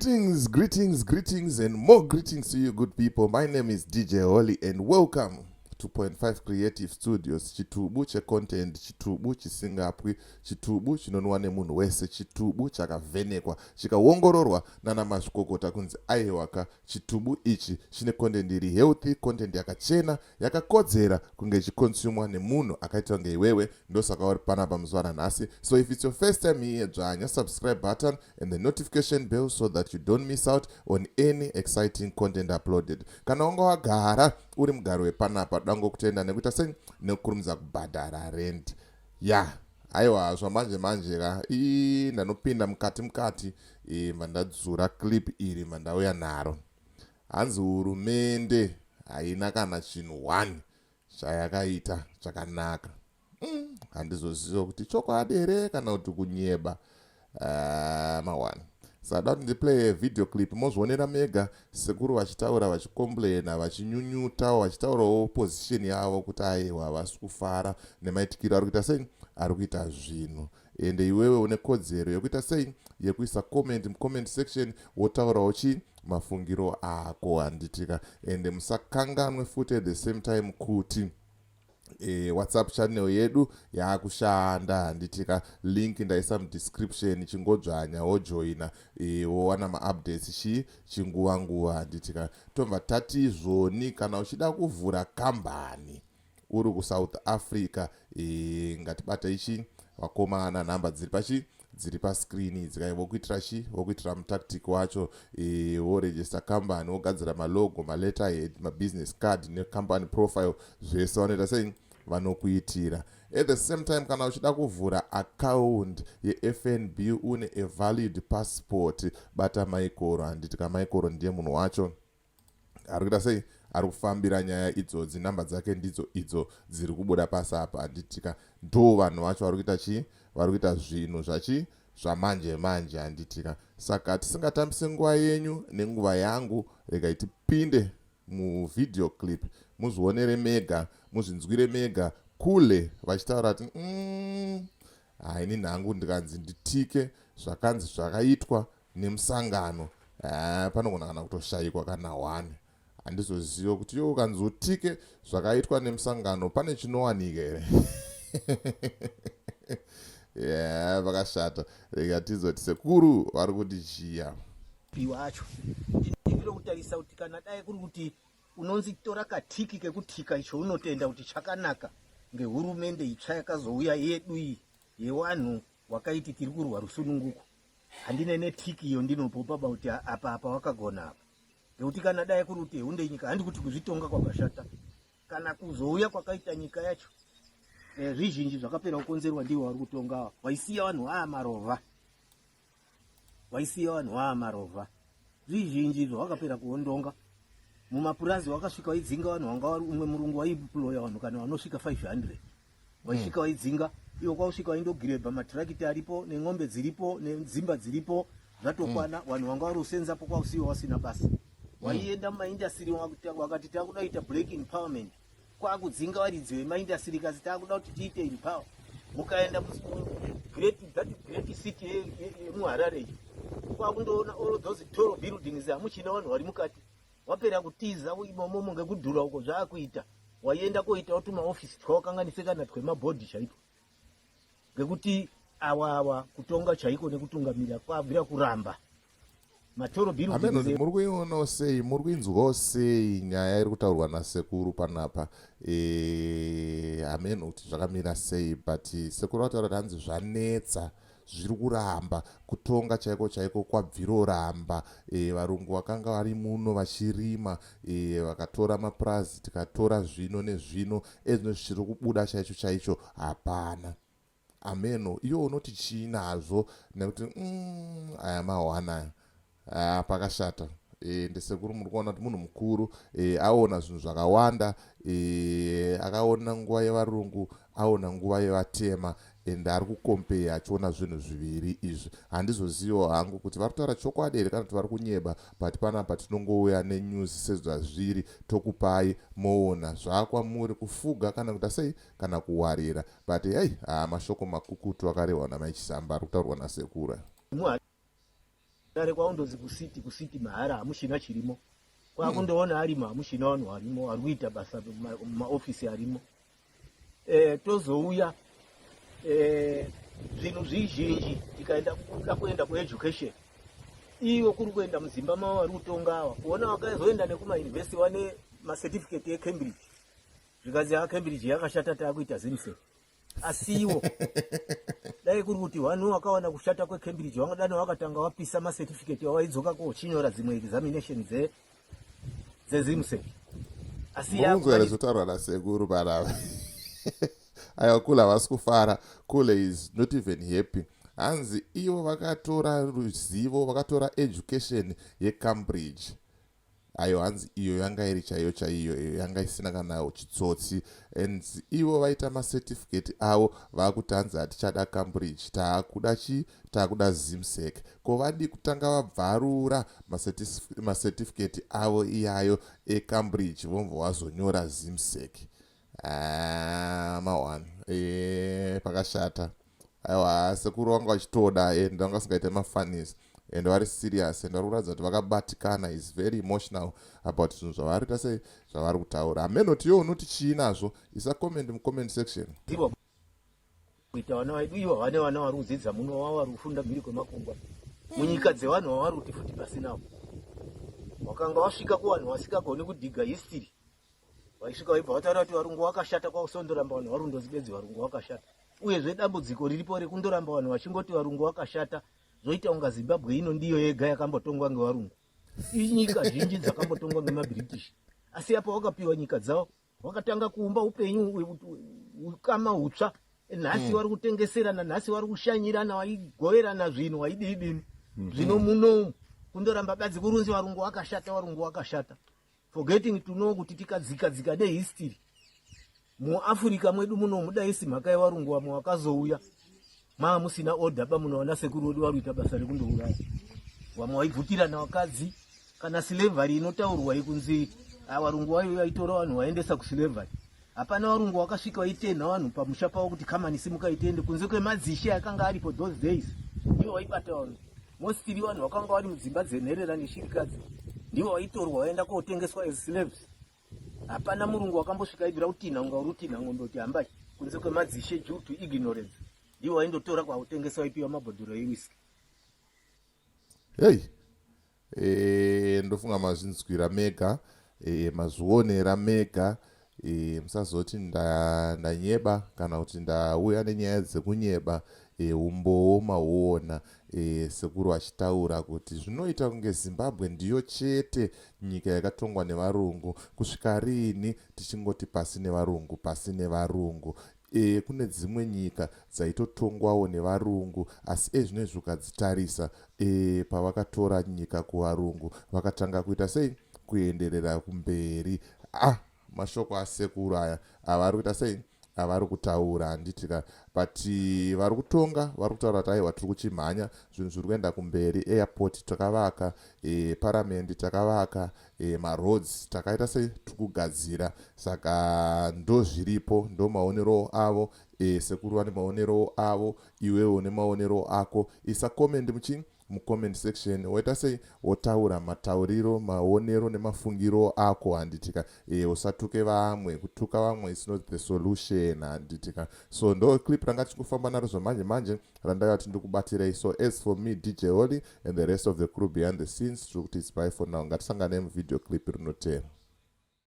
Greetings, and more greetings to you, good people. My name is DJ Holly, and welcome to 2.5 Creative Studios. Chitubu che content, chitubu chisingapwi, chitubu chinonwa nemunhu wese, chitubu chakavhenekwa, chikaongororwa nana mazvikokota kunzi aiwaka. Chitubu ichi chine content iri healthy, content yakachena, yakakodzera kunge chikonsumwa nemunhu akaita kunge iwewe. Ndosaka uri panapa muzuva ranhasi. So if it's your first time here, dzvanya subscribe button and the notification bell so that you don't miss out on any exciting content uploaded. Kana wanga wagara uri mugaro wepanapa dango kutenda nekuita sei nekurumidza kubhadhara rent aiwa zvamanje ka ndanopinda mukati mandadzura clip iri mandauya naro. Hanzi hurumende haina kana chinhu 1 chayakaita chakanaka. Handizoziva kuti chokwadi here kana kuti kunyeba mawani. Sada kuti ndiplay a video clip mozvionera mega Sekuru vachitaura vachicomplaina vachinyunyuta vachitaurawo position yavo kuti aiwa havasi kufara nemaitikiro ari kuita sei ari kuita zvinhu. Ende iwewe une kodzero yekuita sei yekuisa comment mucomment section wotaurawo mafungiro ako handitika. Ende musakanganwe futi at the same time kuti WhatsApp channel yedu yakushanda handitika. Link ndaisa mudescription, chingodzvanya wojoina wowana maupdates chinguva handitika. Tomva tati zvoni kana uchida kuvhura kambani uri kuSouth Africa ngatibata ichi wakomana namba dziri pascreen dzikaivokuitira vokuitira mutactic wacho woregister company wogadzira malogo maletterhead mabusiness card necompany profile zvese vanoita sei vanokuitira. At the same time kana uchida kuvhura account yeFNB une a valid passport bata Maikoro handitika. Maikoro ndiye munhu wacho ari kuita sei ari kufambira nyaya idzodzi. Namba dzake ndidzo idzo dziri kubuda pasi apa handitika. Ndo vanhu vacho vari kuita zvinhu zvamanje handitika. Saka tisingatambise nguva yenyu nenguva yangu, regai tipinde muvideo clip muzvionere mega, muzvinzwire mega kule vachitaura kuti haini nhangu ndikanzi nditike zvakanzi zvakaitwa nemusangano panogona kana kutoshayikwa kana 1. Handizoziva kuti iwo ukanzi utike zvakaitwa nemusangano pane chinowanika here. Vakashata. Rega tizoti Sekuru vari kutichiya wacho ndiviro kutarisa kuti kana dai kuri kuti unonzi tora katiki kekutika icho unotenda kuti chakanaka ngehurumende itsva yakazouya yedu iyi yewanhu wakaiti tiri kurwa rusununguko. Handine netiki iyo ndinopopa kuti apa wakagona apa. Ngekuti kana dai kuri kuti hunde nyika handi kuti kuzvitonga kwakashata kana kuzouya kwakaita nyika yacho zvizhinji zvakapera kukonzerwa ndiwo vari kutonga. Waisiya vanhu vamarova zvizhinji zvawakapera kuondonga. Mumapurazi wakasvika waidzinga vanhu vanga vari umwe murungu waiploya vanhu kana vanosvika 500 waisvika waidzinga. Iwo kwausvika waindogireba matirakiti aripo neng'ombe dziripo nedzimba dziripo zvatokwana. Vanhu vanga vari kusenzapo kwausiwa wasina basa. Waienda mumaindastri wakati takuda kuita black empowerment kwakudzinga varidzi vemaindastri kasi takuda kuti tiite empower. Mukaenda great city yemuHarare kwakundoona all those tall buildings hamuchina vanhu vari mukati. Wapera kutiza imomo ngekudhura uko zvaakuita waienda koita kuti maofisi twawakanganise kana twemabhodhi chaiko ngekuti awa kutonga chaiko nekutungamira kwabvira kuramba. Matoro buildings muri kuiona sei, muri kuinzwawo sei nyaya iri kutaurwa naSekuru panapa ameno kuti zvakamira sei. But Sekuru vataura kuti hanzi zvanetsa zviri kuramba kutonga chaiko kwabviro ramba. Varungu vakanga vari muno vachirima vakatora mapurazi tikatora zvino nezvino ezvino zviri kubuda chaicho hapana. Ameno iwo unoti chiinazvo nekuti aya mahwana pakashata. Ndesekuru muri kuona kuti munhu mukuru aona zvinhu zvakawanda. Akaona nguva yevarungu aona nguva yevatema ende ari kukompeya achiona zvinhu zviviri izvi. Handizoziva hangu kuti vari kutaura chokwadi here kana kuti vari kunyeba. But panapa tinongouya nenews sezvazviri tokupai moona zvakwamuri kufuga kana kuita sei kana kuwarira. But mashoko makukutu akarehwa namaichisamba ari kutaurwa naSekuru. kare kwaundozi kusiti mahara hamushina chirimo kwakundoona arimo hamushina vanhu varimo vari kuita basa mumaofisi arimo. Tozouya zvinhu zvizhinji tikaenda kuenda kueducation iwo kuri kuenda muzimba mavo vari kutonga ava kuona vakazoenda nekumayunivhesiti vane macertificate eCambridge zvikanzi aCambridge yakashata taakuita zimse asiwo dai kuri kuti vanhu vakawana kushata kweCambridge vangadani vakatanga vapisa macertificate avaidzoka kochinyora dzimwe examination dzezimse asi yakuzotaura nasekuru panava aiwa kula havasi kufara. Kule is not even happy. Hanzi ivo vakatora ruzivo vakatora education yeCambridge. Ayo hanzi iyo yanga iri chaiyo yanga isina kana chitsotsi. And ivo vaita macertificate avo vakuti hanzi hatichada Cambridge taakuda zimsek. Ko vadi kutanga vabvarura macertificate avo iyayo eCambridge vomva vazonyora zimsek. Mawan pakashata. Aiwa sekuru vanga vachitoda and vanga vasingaita mafanisi and vari serious and vari kuratidza kuti vakabatikana is very emotional about zvinhu zvavari kuita sei zvavari kutaura. Amenoti iwo unoti chii nazvo isa comment mucomment section. Kuita vana vedu ivo vane vana vari kudzidza muno vavo vari kufunda mhiri kwemakungwa munyika dzevanhu vavari kuti futi pasinawo vakanga vasvika kuvanhu vasingagoni kudhiga history vaisvika vaibva vataura kuti varungu vakashata kwakusondoramba vanhu vari kundozibedzi varungu vakashata uyezve dambudziko riripo rekundoramba vanhu vachingoti varungu vakashata zvoita kunga Zimbabwe ino ndiyo yega yakambotongwa ngevarungu. Nyika zhinji dzakambotongwa ngemaBritish asi apo vakapiwa nyika dzavo vakatanga kuumba upenyu ukama hutsva. Nhasi vari kutengeserana nhasi vari kushanyirana vaigoverana zvinhu vaididini zvino muno kundoramba badzi kurunzi varungu vakashata forgetting to know kuti tikadzika nehistory muAfrica mwedu muno mudaisi mhaka yevarungu vamwe vakazouya musina order munoona sekuru vedu vari kuita basa rekundouraya vamwe vaibvutirana vakadzi kana slavery inotaurwa ikunzi varungu vayo vaitora vanhu vaendesa kuslavery. Hapana varungu vakasvika vaitenha vanhu pamusha pavo kuti kamani simuka itiende kunze kwemadzishe akanga aripo those days ndivo vaibata vanhu mostly vanhu vakanga vari mudzimba dzenherera neshirikadzi ndivo vaitorwa vaenda kotengeswa as slaves. Hapana murungu wakambosvika aibvira kutinha unga uri kutinha ngondoti hambai kunze kwemadzishe due to ignorance ndivo vaindotora kwakutengeswa vaipiwa mabhodhoro ewiski. Ndofunga mazvinzwira mega mazvionera mega. Musazoti ndanyeba kana kuti ndauya nenyaya dzekunyeba umbowo mahuona sekuru achitaura kuti zvinoita kunge Zimbabwe ndiyo chete nyika yakatongwa nevarungu kusvika rini tichingoti pasi nevarungu. Kune dzimwe nyika dzaitotongwawo nevarungu asi ezvinezvi ukadzitarisa pavakatora nyika kuvarungu vakatanga kuita sei kuenderera kumberi. Mashoko asekuru aya avari kuita sei avari kutaura handitika but vari kutonga vari kutaura kuti aiwa tiri kuchimhanya zvinhu zviri kuenda kumberi. Airport takavaka, parliament takavaka, maroads takaita sei tiri kugadzira. Saka ndo zviripo ndo maonero avo. Sekuru vane maonero avo iwewo une maonero ako. Isa comment mucomment section woita sei wotaura matauriro maonero nemafungiro ako handitika. Usatuke vamwe, kutuka vamwe is not the solution handitika. So ndo clip ranga tichikufamba naro zvamanje randaiva kuti ndikubatirei. So as for me DJ Holly and the rest of the crew behind the scenes, it's bye for now. Ngatisangane muvideo clip rinotera.